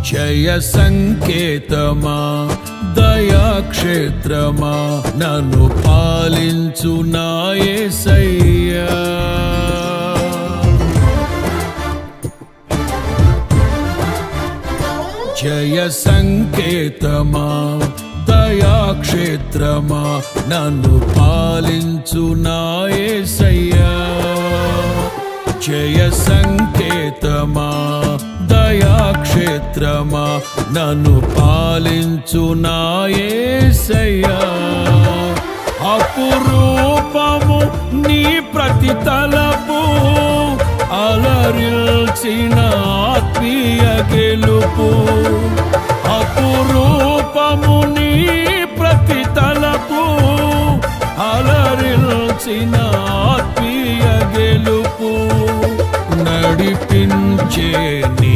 జయ సంకేతమా దయాక్షేత్రమా నన్ను పాలించు నా యేసయ్యా జయ సంకేతమా దయాక్షేత్రమా నన్ను పాలించు నా యేసయ్యా జయ సంకేతమా దయాక్షేత్రమా నన్ను పాలించు నా యేసయ్యా అపురూపము నీ ప్రతి తలపు అలరిల్చిన ఆత్మీయ గెలుపు అపురూపము నీ ప్రతి తలపు అలరిల్చిన ఆత్మీయ గెలుపు నడిపించే నీ